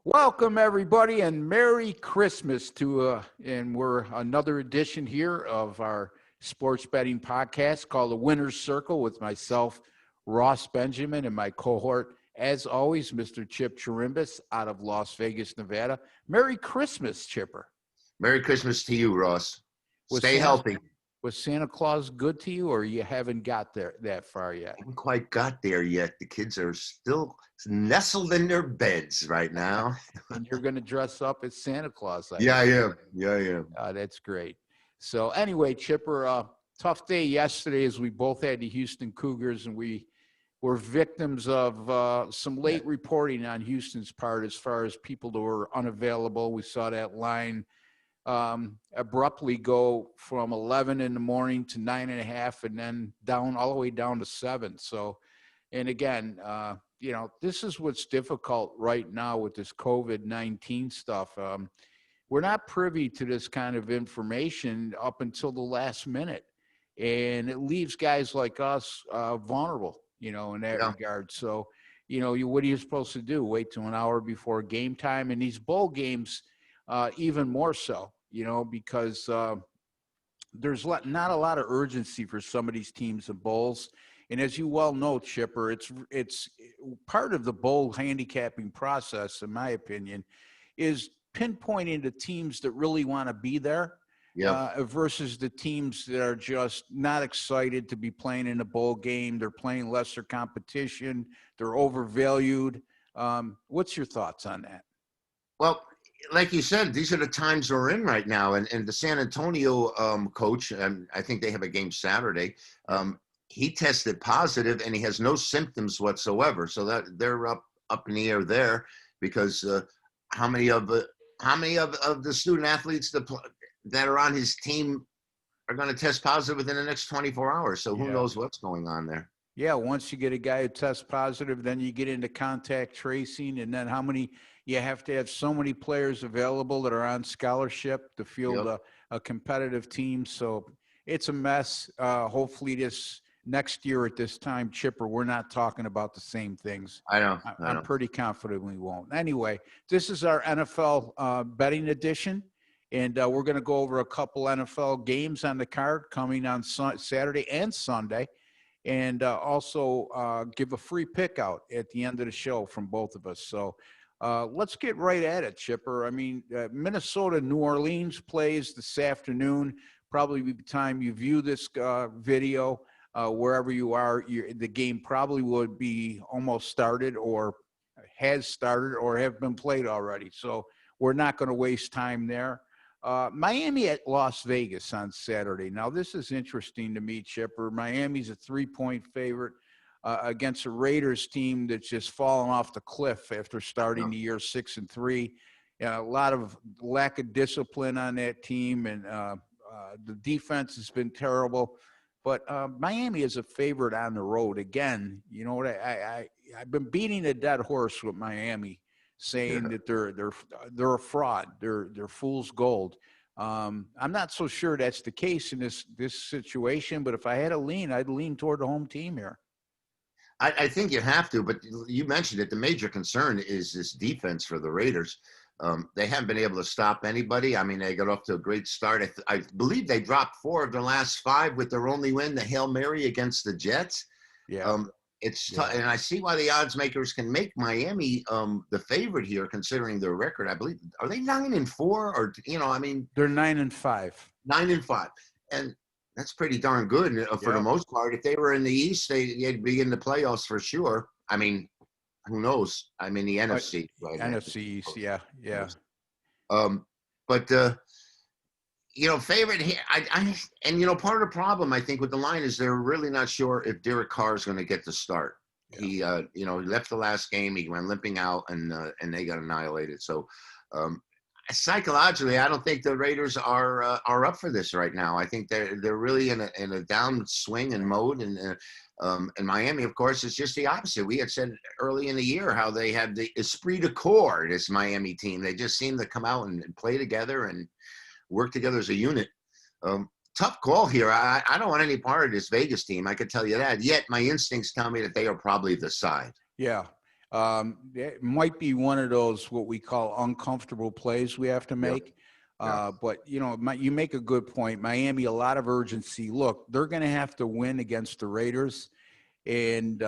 Welcome everybody and Merry Christmas to and we're another edition here of our sports betting podcast called The Winner's Circle with myself, Ross Benjamin, and my cohort, as always, Mr. Chip Chirimbes out of Las Vegas, Nevada. Merry Christmas, Chipper. Merry Christmas to you, Ross. Was Stay Santa healthy. was Santa Claus good to you, or you haven't got there that far yet? Haven't quite got there yet. The kids are still nestled in their beds right now. And you're going to dress up as Santa Claus, Yeah, I am. Yeah, I am. That's great. So anyway, Chipper, tough day yesterday as we both had the Houston Cougars, and we were victims of some late reporting on Houston's part as far as people that were unavailable. We saw that line abruptly go from 11 in the morning to 9:30, and then down all the way down to 7. So, and again, this is what's difficult right now with this COVID-19 stuff. We're not privy to this kind of information up until the last minute, and it leaves guys like us vulnerable, in that regard. So, what are you supposed to do? Wait till an hour before game time, and these bowl games, even more so, because there's not a lot of urgency for some of these teams and bowls. And as you well know, Chipper, it's part of the bowl handicapping process, in my opinion, is pinpointing the teams that really want to be there versus the teams that are just not excited to be playing in a bowl game. They're playing lesser competition. They're overvalued. What's your thoughts on that? Well, like you said, these are the times we're in right now. And the San Antonio coach, I think they have a game Saturday, he tested positive and he has no symptoms whatsoever. So that they're up in the air there because how many of the student athletes that are on his team are going to test positive within the next 24 hours? So who knows what's going on there? Yeah, once you get a guy who tests positive, then you get into contact tracing, and then how many you have to have so many players available that are on scholarship to field a competitive team. So it's a mess. Hopefully this next year at this time, Chipper, we're not talking about the same things. I know. I'm pretty confident we won't. Anyway, this is our NFL betting edition, and we're going to go over a couple NFL games on the card coming on Saturday and Sunday, and also give a free pick out at the end of the show from both of us. So let's get right at it, Chipper. I mean, Minnesota, New Orleans plays this afternoon. Probably by the time you view this video, wherever you are, the game probably would be almost started or has started or have been played already. So we're not going to waste time there. Miami at Las Vegas on Saturday. Now, this is interesting to me, Chipper. Miami's a 3-point favorite against a Raiders team that's just fallen off the cliff after starting the year 6-3. A lot of lack of discipline on that team, and the defense has been terrible. But Miami is a favorite on the road. Again, you know what? I've been beating a dead horse with Miami, saying that they're a fraud. They're fool's gold. I'm not so sure that's the case in this situation. But if I had to lean, I'd lean toward the home team here. I think you have to, but you mentioned it. The major concern is this defense for the Raiders. They haven't been able to stop anybody. I mean, they got off to a great start. I believe they dropped 4 of their last 5 with their only win, the Hail Mary against the Jets. It's tough, and I see why the odds makers can make Miami the favorite here, considering their record. I believe, are they 9-4 or I mean, they're 9-5. 9-5, and that's pretty darn good for the most part. If they were in the East, they'd be in the playoffs for sure. I mean, who knows? I'm in the NFC. Right NFC East, yeah. But favorite here. Part of the problem I think with the line is they're really not sure if Derek Carr is going to get the start. He left the last game. He went limping out, and they got annihilated. So psychologically, I don't think the Raiders are up for this right now. I think they're really in a downswing and mode, and Miami, of course, is just the opposite. We had said early in the year how they had the esprit de corps, this Miami team. They just seem to come out and play together and work together as a unit. Tough call here. I don't want any part of this Vegas team. I could tell you that. Yet my instincts tell me that they are probably the side. Yeah. It might be one of those what we call uncomfortable plays we have to Yeah. make. Yeah. But, you make a good point. Miami, a lot of urgency. Look, they're going to have to win against the Raiders and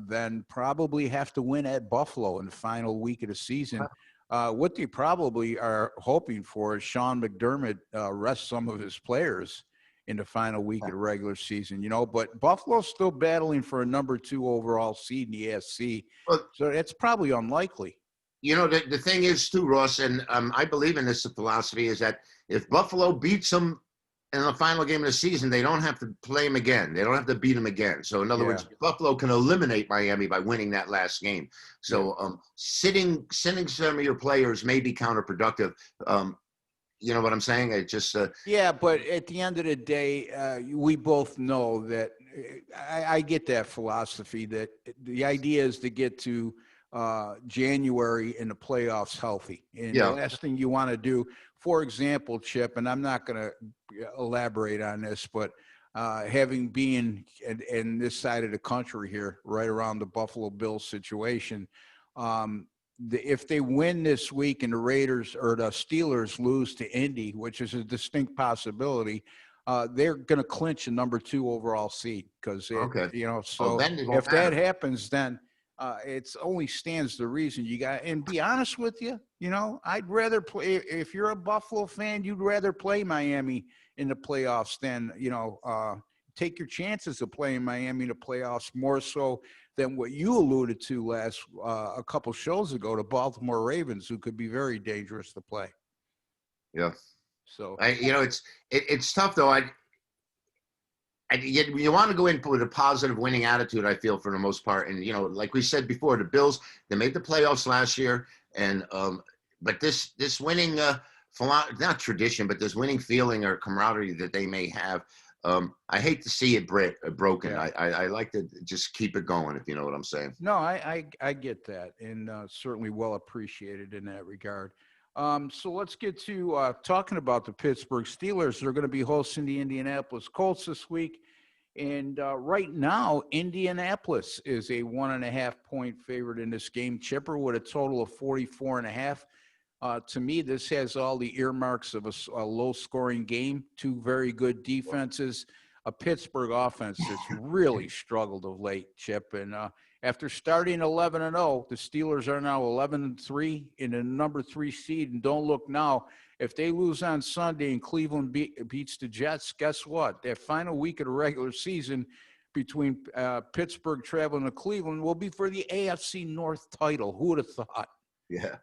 then probably have to win at Buffalo in the final week of the season. What they probably are hoping for is Sean McDermott rest some of his players in the final week of the regular season, but Buffalo's still battling for a number 2 overall seed in the AFC. Well, So it's probably unlikely. the thing is too, Ross, and I believe in this philosophy, is that if Buffalo beats them in the final game of the season, they don't have to play them again. They don't have to beat them again. So in other words, Buffalo can eliminate Miami by winning that last game. So sitting some of your players may be counterproductive. You know what I'm saying? It just yeah, but at the end of the day, we both know that I get that philosophy that the idea is to get to January in the playoffs healthy. And the last thing you want to do, for example, Chip, and I'm not going to elaborate on this, but having been in this side of the country here, right around the Buffalo Bills situation, if they win this week and the Raiders or the Steelers lose to Indy, which is a distinct possibility, they're going to clinch a number 2 overall seed because, so if that happens, then it only stands to reason you got. And be honest with you, I'd rather play. If you're a Buffalo fan, you'd rather play Miami in the playoffs than, take your chances of playing Miami in the playoffs more so than what you alluded to a couple shows ago, the Baltimore Ravens, who could be very dangerous to play. Yeah. So it's tough though. You want to go in with a positive winning attitude, I feel, for the most part. And like we said before, the Bills, they made the playoffs last year, and but this winning not tradition, but this winning feeling or camaraderie that they may have. I hate to see it broken. Yeah. I like to just keep it going, if you know what I'm saying. No, I get that, and certainly well appreciated in that regard. So let's get to talking about the Pittsburgh Steelers. They're going to be hosting the Indianapolis Colts this week. And right now, Indianapolis is a 1.5-point favorite in this game, Chipper, with a total of 44.5. To me, this has all the earmarks of a low-scoring game, 2 very good defenses, a Pittsburgh offense that's really struggled of late, Chip. And after starting 11-0, the Steelers are now 11-3 in the number 3 seed. And don't look now, if they lose on Sunday and Cleveland beats the Jets, guess what? That final week of the regular season between Pittsburgh traveling to Cleveland will be for the AFC North title. Who would have thought? Yeah.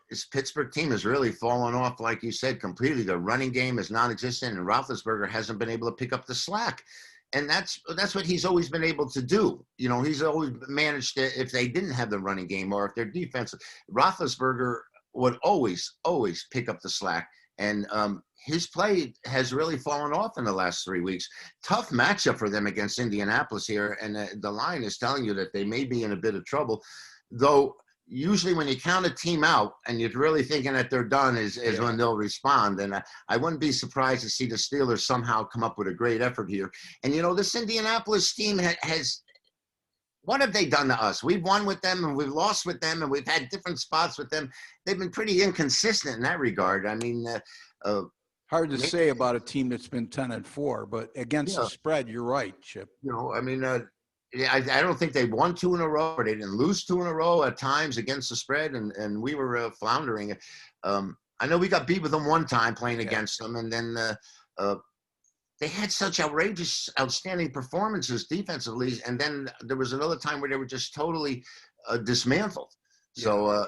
This Pittsburgh team has really fallen off, like you said, completely. The running game is non-existent, and Roethlisberger hasn't been able to pick up the slack. And that's what he's always been able to do. He's always managed to, if they didn't have the running game or if their defense, Roethlisberger would always pick up the slack. And his play has really fallen off in the last 3 weeks. Tough matchup for them against Indianapolis here. And the line is telling you that they may be in a bit of trouble, though. Usually when you count a team out and you're really thinking that they're done is when they'll respond. And I wouldn't be surprised to see the Steelers somehow come up with a great effort here. And, this Indianapolis team has what have they done to us? We've won with them and we've lost with them and we've had different spots with them. They've been pretty inconsistent in that regard. I mean, hard to say about a team that's been 10-4, but against the spread, you're right, Chip. I don't think they won 2 in a row, or they didn't lose 2 in a row at times against the spread, and we were floundering. I know we got beat with them one time playing against them, and then they had such outstanding performances defensively, and then there was another time where they were just totally dismantled. So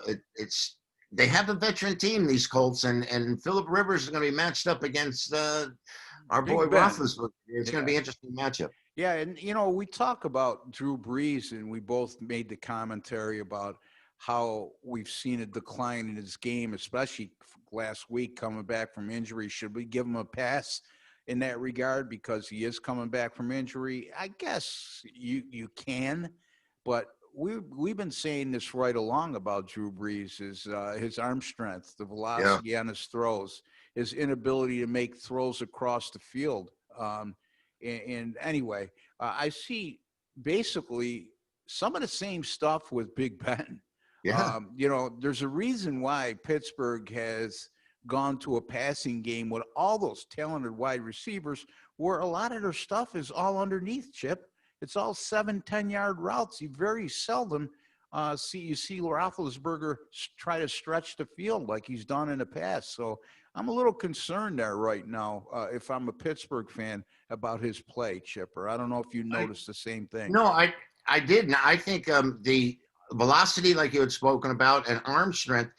they have a veteran team, these Colts, and Phillip Rivers is going to be matched up against our boy Roethlisberger. It's going to be an interesting matchup. Yeah, and, we talk about Drew Brees, and we both made the commentary about how we've seen a decline in his game, especially last week coming back from injury. Should we give him a pass in that regard because he is coming back from injury? I guess you can, but we've been saying this right along about Drew Brees, is his arm strength, the velocity on his throws, his inability to make throws across the field. And anyway, I see basically some of the same stuff with Big Ben. Yeah. There's a reason why Pittsburgh has gone to a passing game with all those talented wide receivers, where a lot of their stuff is all underneath, Chip. It's all 7-10 yard routes. You very seldom see Roethlisberger try to stretch the field like he's done in the past. So I'm a little concerned there right now, if I'm a Pittsburgh fan, about his play, Chipper. I don't know if you noticed the same thing. No, I did. And I think the velocity, like you had spoken about, and arm strength.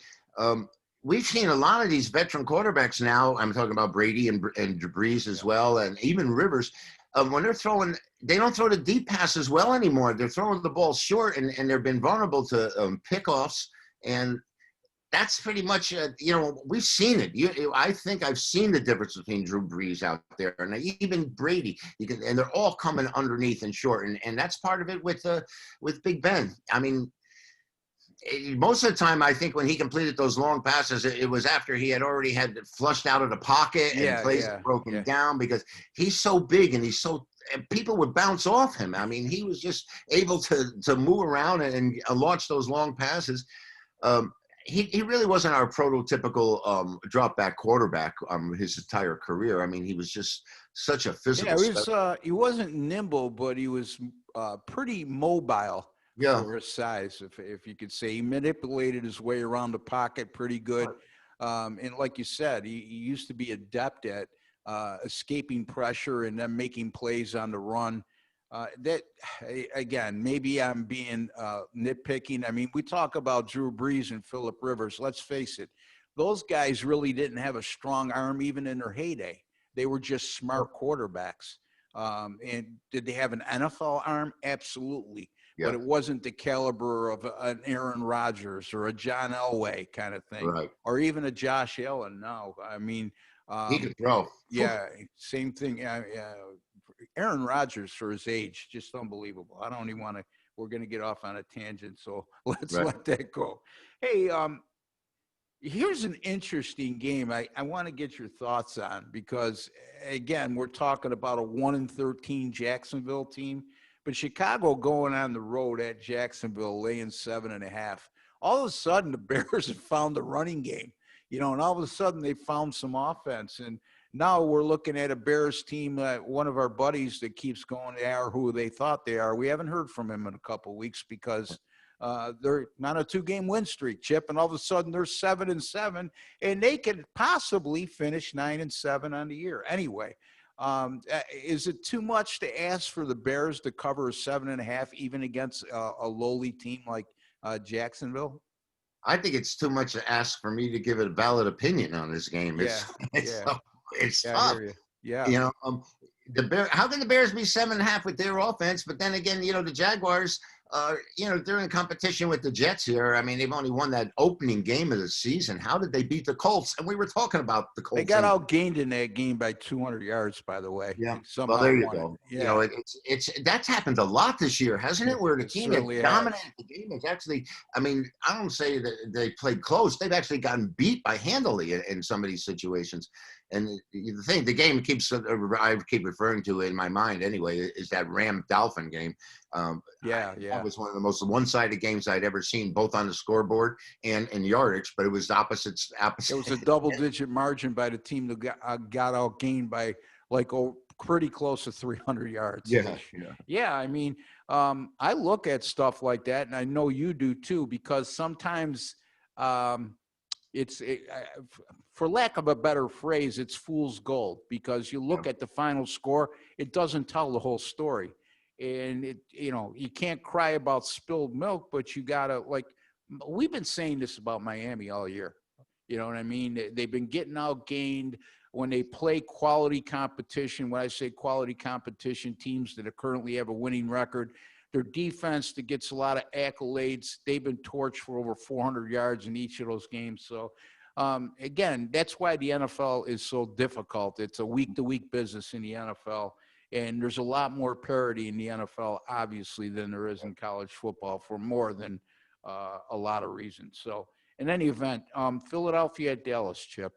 We've seen a lot of these veteran quarterbacks now. I'm talking about Brady and Brees as well, and even Rivers. When they're throwing, they don't throw the deep passes well anymore. They're throwing the ball short, and they've been vulnerable to pickoffs. And that's pretty much, we've seen it. I think I've seen the difference between Drew Brees out there and even Brady. And they're all coming underneath and short, and that's part of it with Big Ben. I mean, most of the time, I think when he completed those long passes, it was after he had already had flushed out of the pocket and plays broken down, because he's so big and people would bounce off him. I mean, he was just able to move around and launch those long passes. He really wasn't our prototypical drop back quarterback his entire career. I mean, he was just such a physical. Yeah, he wasn't nimble, but he was pretty mobile. Yeah. For his size, if you could say. He manipulated his way around the pocket pretty good. And like you said, he used to be adept at escaping pressure and then making plays on the run. That, again, maybe I'm being nitpicking. I mean, we talk about Drew Brees and Phillip Rivers. Let's face it, those guys really didn't have a strong arm even in their heyday. They were just smart quarterbacks. And did they have an NFL arm? Absolutely. Yeah. But it wasn't the caliber of an Aaron Rodgers or a John Elway kind of thing, Right. Or even a Josh Allen. No, I mean, he could throw. Yeah, same thing. Aaron Rodgers, for his age, just unbelievable. I don't even want to. We're going to get off on a tangent, so let's let that go. Hey, here's an interesting game I want to get your thoughts on, because, again, we're talking about a 1-13 Jacksonville team. But Chicago going on the road at Jacksonville, laying 7.5. All of a sudden, the Bears have found the running game, and all of a sudden they found some offense. And now we're looking at a Bears team, one of our buddies that keeps going, they are who they thought they are. We haven't heard from him in a couple of weeks because they're not a 2-game win streak, Chip. And all of a sudden they're 7-7, and they could possibly finish 9-7 on the year. Anyway. Is it too much to ask for the Bears to cover a 7.5, even against a lowly team like Jacksonville? I think it's too much to ask for me to give a valid opinion on this game. It's tough. Yeah. How can the Bears be 7.5 with their offense? But then again, the Jaguars, they're in competition with the Jets here. I mean, they've only won that opening game of the season. How did they beat the Colts? And we were talking about the Colts. They got outgained in that game by 200 yards, by the way. Yeah. Well, there you go. Yeah. That's happened a lot this year, hasn't it? Where the team that dominated the game is actually, I mean, I don't say that they played close. They've actually gotten beat by handily in some of these situations. And the game I keep referring to in my mind anyway, is that Ram-Dolphin game. That was one of the most one-sided games I'd ever seen, both on the scoreboard and in yardage, but it was opposite. It was a double-digit margin by the team that got outgained by pretty close to 300 yards. Yeah. I mean, I look at stuff like that, and I know you do too, because sometimes for lack of a better phrase, it's fool's gold, because you look at the final score, it doesn't tell the whole story. And you can't cry about spilled milk, but you gotta, we've been saying this about Miami all year. You know what I mean? They've been getting outgained when they play quality competition. When I say quality competition, teams that currently have a winning record, their defense that gets a lot of accolades, they've been torched for over 400 yards in each of those games. So, again, that's why the NFL is so difficult. It's a week-to-week business in the NFL, and there's a lot more parity in the NFL, obviously, than there is in college football for more than a lot of reasons. So, in any event, Philadelphia at Dallas, Chip.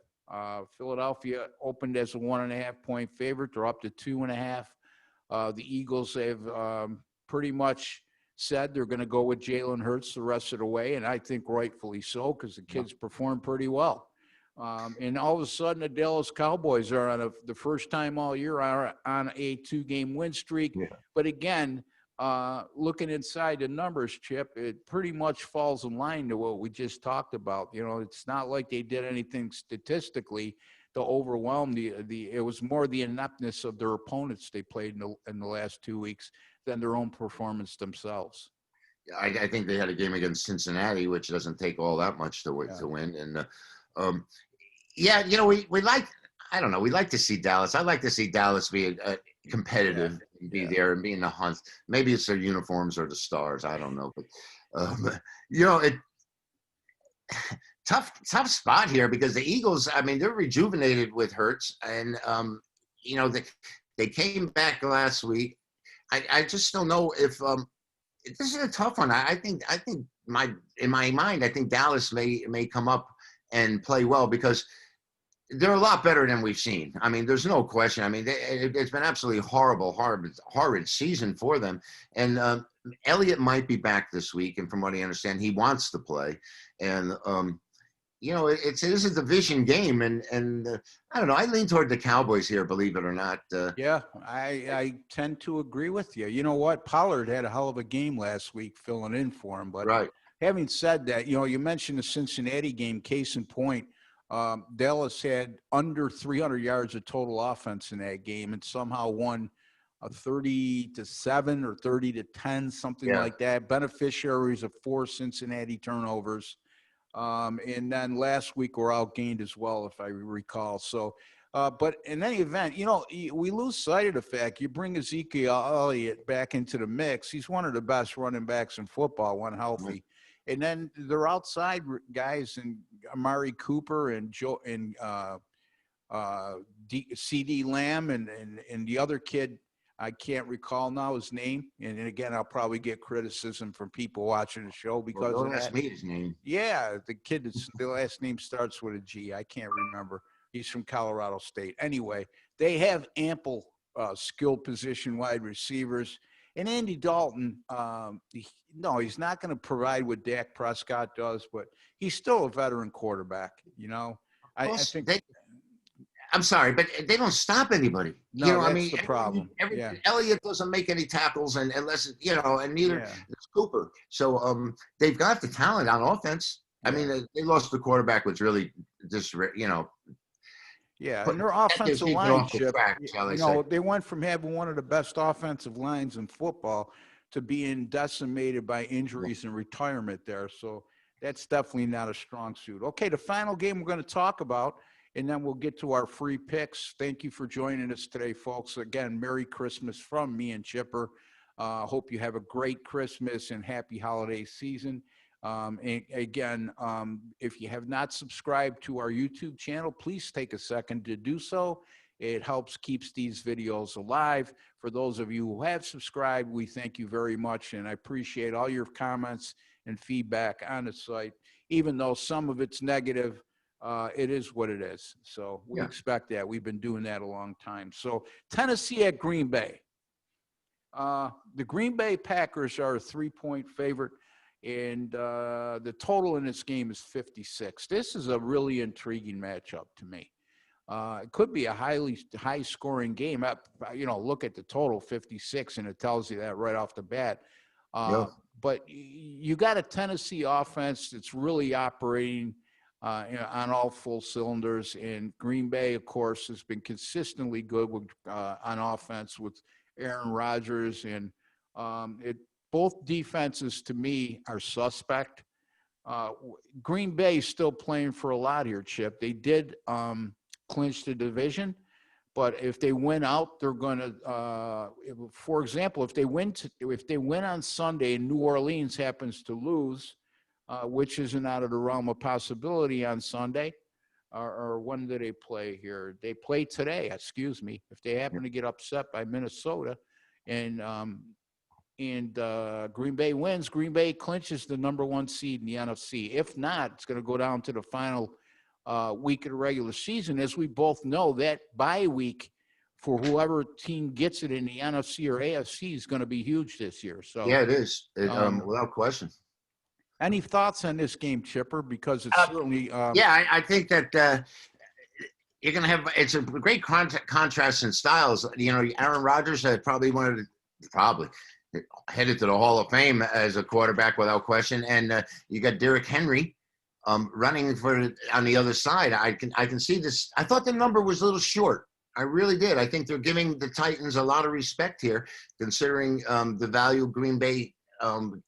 Philadelphia opened as a 1.5-point favorite. They're up to 2.5. The Eagles have pretty much said they're going to go with Jalen Hurts the rest of the way, and I think rightfully so because the kids performed pretty well. And all of a sudden, the Dallas Cowboys are on the first time all year are on a 2-game win streak. Yeah. But again, looking inside the numbers, Chip, it pretty much falls in line to what we just talked about. You know, it's not like they did anything statistically to overwhelm it was more the ineptness of their opponents they played in the last 2 weeks than their own performance themselves. I think they had a game against Cincinnati, which doesn't take all that much to win. And yeah, you know, we like, I don't know, we like to see Dallas. I like to see Dallas be competitive and be there and be in the hunt. Maybe it's their uniforms or the stars. I don't know, but you know, tough spot here because the Eagles, I mean, they're rejuvenated with Hurts, and you know, they came back last week. I just don't know if this is a tough one. I think in my mind, I think Dallas may come up and play well because they're a lot better than we've seen. I mean, there's no question. I mean, it's been absolutely horrid season for them. And Elliott might be back this week, and from what I understand, he wants to play. And you know, it is a division game, and I don't know. I lean toward the Cowboys here, believe it or not. Yeah, I tend to agree with you. You know what? Pollard had a hell of a game last week filling in for him. But right. Having said that, you know, you mentioned the Cincinnati game, case in point. Dallas had under 300 yards of total offense in that game and somehow won a 30-7 or 30-10, something like that. Beneficiaries of 4 Cincinnati turnovers. And then last week were outgained as well, if I recall. So, but in any event, you know, we lose sight of the fact you bring Ezekiel Elliott back into the mix. He's one of the best running backs in football when healthy. And then they're outside guys and Amari Cooper and CD Lamb and the other kid. I can't recall now his name. And again, I'll probably get criticism from people watching the show because don't ask me his name. Yeah, the kid, the last name starts with a G. I can't remember. He's from Colorado State. Anyway, they have ample skill position wide receivers. And Andy Dalton, no, he's not going to provide what Dak Prescott does, but he's still a veteran quarterback, you know. I think I'm sorry, but they don't stop anybody. No, you know, that's I mean, the problem. Elliott doesn't make any tackles, and unless you know, and neither does Cooper. So they've got the talent on offense. I mean, they lost the quarterback, which really just you know. Yeah, and their offensive line, they went from having one of the best offensive lines in football to being decimated by injuries and retirement there. So that's definitely not a strong suit. Okay, the final game we're going to talk about, and then we'll get to our free picks. Thank you for joining us today, folks. Again, Merry Christmas from me and Chipper. Hope you have a great Christmas and happy holiday season. And again, if you have not subscribed to our YouTube channel, please take a second to do so. It helps keeps these videos alive. For those of you who have subscribed, we thank you very much, and I appreciate all your comments and feedback on the site. Even though some of it's negative, it is what it is. So we expect that. We've been doing that a long time. So Tennessee at Green Bay. The Green Bay Packers are a 3-point favorite. And the total in this game is 56. This is a really intriguing matchup to me. It could be a high-scoring game. You know, look at the total, 56, and it tells you that right off the bat. But you got a Tennessee offense that's really operating on all full cylinders. And Green Bay, of course, has been consistently good on offense with Aaron Rodgers. And both defenses, to me, are suspect. Green Bay is still playing for a lot here, Chip. They did clinch the division, but if they win out, they're going to. For example, if they win on Sunday and New Orleans happens to lose, which isn't out of the realm of possibility on Sunday, or when do they play here? They play today. Excuse me. If they happen to get upset by Minnesota, and Green Bay wins, Green Bay clinches the #1 seed in the NFC. If not, it's going to go down to the final week of the regular season. As we both know, that bye week for whoever team gets it in the NFC or AFC is going to be huge this year. So, Yeah, it is. um, Without question. any thoughts on this game, Chipper? Because it's certainly, Yeah, I think that you're going to have, it's a great contrast in styles. You know, Aaron Rodgers had probably headed to the Hall of Fame as a quarterback without question. And you got Derrick Henry running on the other side. I can see this. I thought the number was a little short. I really did. I think they're giving the Titans a lot of respect here, considering the value Green Bay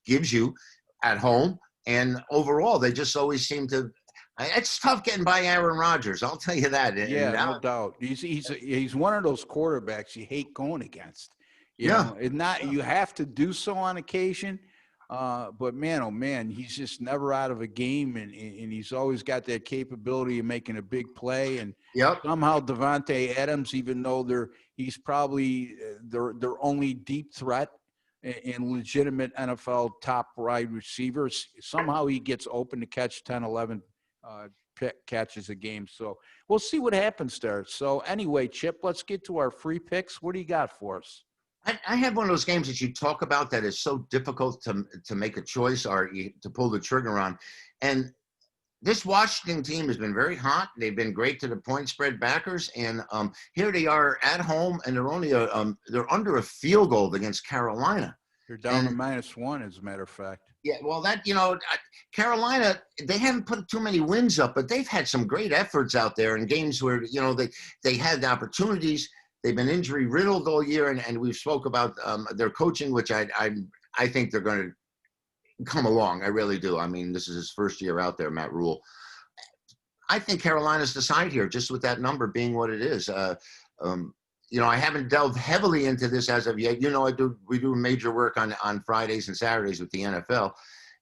gives you at home. And overall, they just always seem to. It's tough getting by Aaron Rodgers. I'll tell you that. yeah, And no doubt. He's one of those quarterbacks you hate going against. You yeah, know, it's not, you have to do so on occasion. But man, oh man, he's just never out of a game, and he's always got that capability of making a big play. And yep, somehow Devontae Adams, even though he's probably their only deep threat and legitimate NFL top wide receivers, somehow he gets open to catch 10, 11 catches a game. So we'll see what happens there. So anyway, Chip, let's get to our free picks. What do you got for us? I have one of those games that you talk about that is so difficult to make a choice or to pull the trigger on. And this Washington team has been very hot. They've been great to the point spread backers. And here they are at home, and they're only they're under a field goal against Carolina. You're down to -1, as a matter of fact. Yeah, well, Carolina, they haven't put too many wins up, but they've had some great efforts out there in games where, they had the opportunities. They've been injury riddled all year, and we've spoke about their coaching, which I think they're going to come along. I really do. I mean, this is his first year out there, Matt Rule. I think Carolina's the side here, just with that number being what it is. I haven't delved heavily into this as of yet. We do major work on Fridays and Saturdays with the NFL,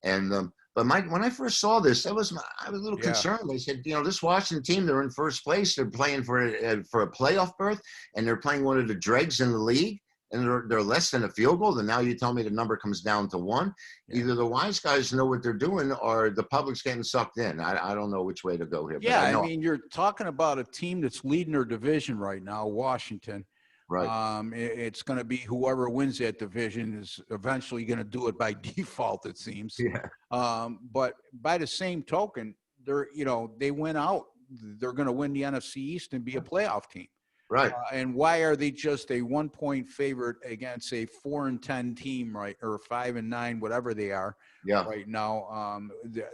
and but when I first saw this, I was a little concerned. They said, this Washington team, they're in first place. They're playing for a playoff berth, and they're playing one of the dregs in the league, and they're less than a field goal. And now you tell me the number comes down to 1. Yeah. Either the wise guys know what they're doing, or the public's getting sucked in. I don't know which way to go here. Yeah, I mean, you're talking about a team that's leading their division right now, Washington. Right. It's going to be whoever wins that division is eventually going to do it by default, it seems. Yeah. But by the same token, they went out. They're going to win the NFC East and be a playoff team. Right. And why are they just a 1-point favorite against a 4-10 team, right, or 5-9, whatever they are, right now?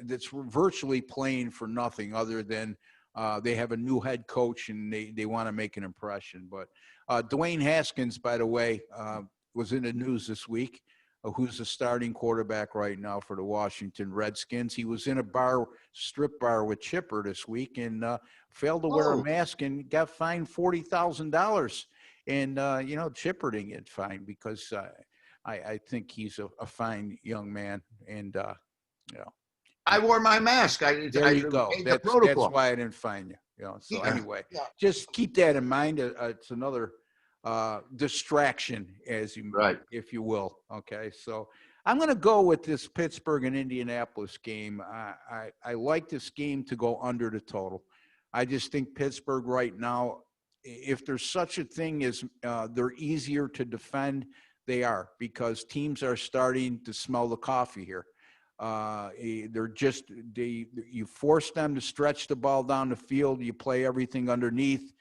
That's virtually playing for nothing other than they have a new head coach and they want to make an impression. But Dwayne Haskins, by the way, was in the news this week, who's the starting quarterback right now for the Washington Redskins. He was in a strip bar with Chipper this week and failed to wear a mask and got fined $40,000. And, Chipper didn't get fined because I think he's a fine young man. And, I wore my mask. There you go. That's why I didn't fine you. So anyway, just keep that in mind. It's another distraction, if you will. Okay, so I'm going to go with this Pittsburgh and Indianapolis game. I like this game to go under the total. I just think Pittsburgh right now, if there's such a thing as they're easier to defend, they are, because teams are starting to smell the coffee here. You force them to stretch the ball down the field. You play everything underneath,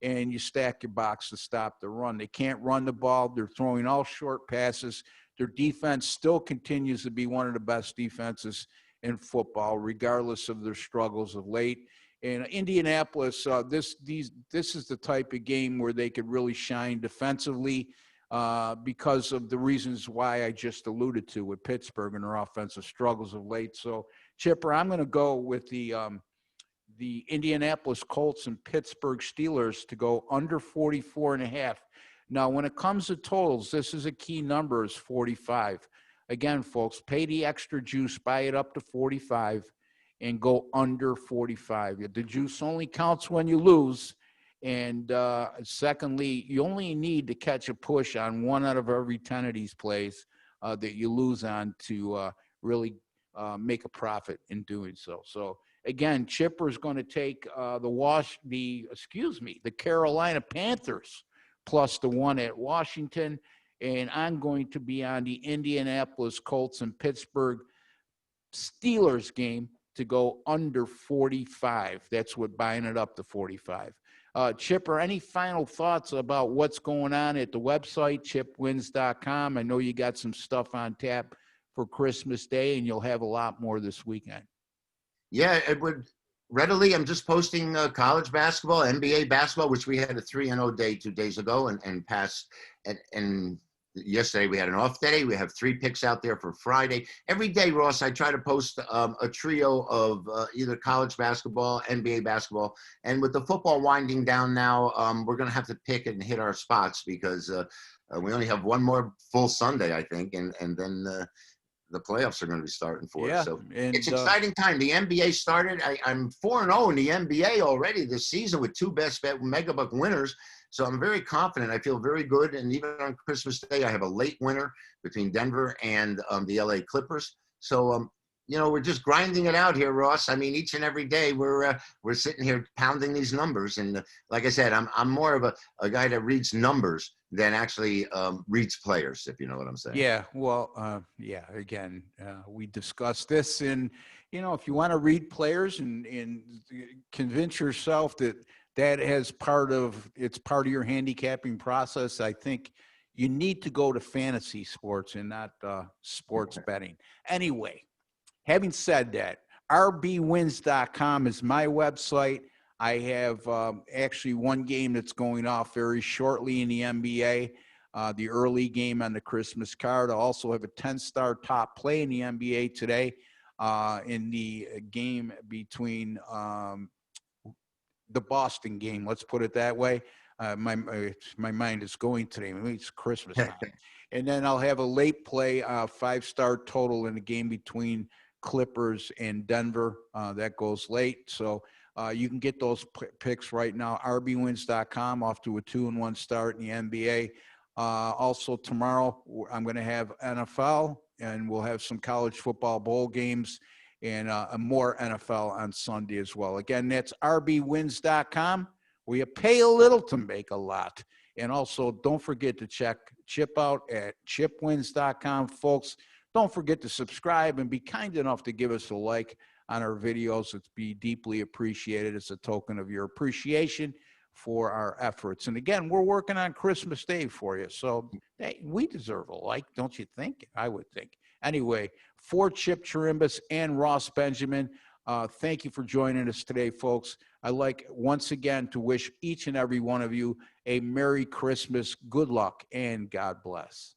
and you stack your box to stop the run. They can't run the ball. They're throwing all short passes. Their defense still continues to be one of the best defenses in football, regardless of their struggles of late. And Indianapolis, this is the type of game where they could really shine defensively. Because of the reasons why I just alluded to with Pittsburgh and their offensive struggles of late. So, Chipper, I'm going to go with the Indianapolis Colts and Pittsburgh Steelers to go under 44.5. Now, when it comes to totals, this is a key number, is 45. Again, folks, pay the extra juice, buy it up to 45, and go under 45. The juice only counts when you lose. And secondly, you only need to catch a push on 1 out of every 10 of these plays that you lose on to really make a profit in doing so. So again, Chipper's going to take the Carolina Panthers plus the one at Washington. And I'm going to be on the Indianapolis Colts and Pittsburgh Steelers game to go under 45. That's what buying it up to 45. Chipper, any final thoughts about what's going on at the website, chipwins.com? I know you got some stuff on tap for Christmas Day, and you'll have a lot more this weekend. Yeah, it would readily. I'm just posting college basketball, NBA basketball, which we had a 3-0 day 2 days ago, and passed. And yesterday we had an off day. We have 3 picks out there for Friday. Every day, Ross, I try to post a trio of either college basketball, NBA basketball, and with the football winding down now, we're going to have to pick and hit our spots because we only have one more full Sunday, I think, and then the playoffs are going to be starting for us. So it's exciting time. The NBA started. I'm 4-0 in the NBA already this season with 2 best bet megabuck winners. So I'm very confident. I feel very good. And even on Christmas Day, I have a late winner between Denver and the LA Clippers. So, we're just grinding it out here, Ross. I mean, each and every day we're sitting here pounding these numbers. And like I said, I'm more of a guy that reads numbers than actually reads players, if you know what I'm saying. Yeah, well, again, we discussed this. And, if you want to read players and convince yourself that as part of your handicapping process, I think you need to go to fantasy sports and not sports betting. Anyway, having said that, rbwins.com is my website. I have actually one game that's going off very shortly in the NBA, the early game on the Christmas card. I also have a 10-star top play in the NBA today in the game between the Boston game, let's put it that way. My mind is going today. Maybe it's Christmas time. And then I'll have a late play, 5-star total in the game between Clippers and Denver. That goes late. So you can get those picks right now. rbwins.com, off to a 2-1 start in the NBA. Also tomorrow, I'm going to have NFL, and we'll have some college football bowl games and more NFL on Sunday as well. Again, that's rbwins.com, where you pay a little to make a lot. And also, don't forget to check Chip out at chipwins.com. Folks, don't forget to subscribe and be kind enough to give us a like on our videos. It'd be deeply appreciated as a token of your appreciation for our efforts. And again, we're working on Christmas Day for you. So hey, we deserve a like, don't you think? I would think. Anyway, for Chip Chirimbes and Ross Benjamin, thank you for joining us today, folks. I'd like once again to wish each and every one of you a Merry Christmas, good luck, and God bless.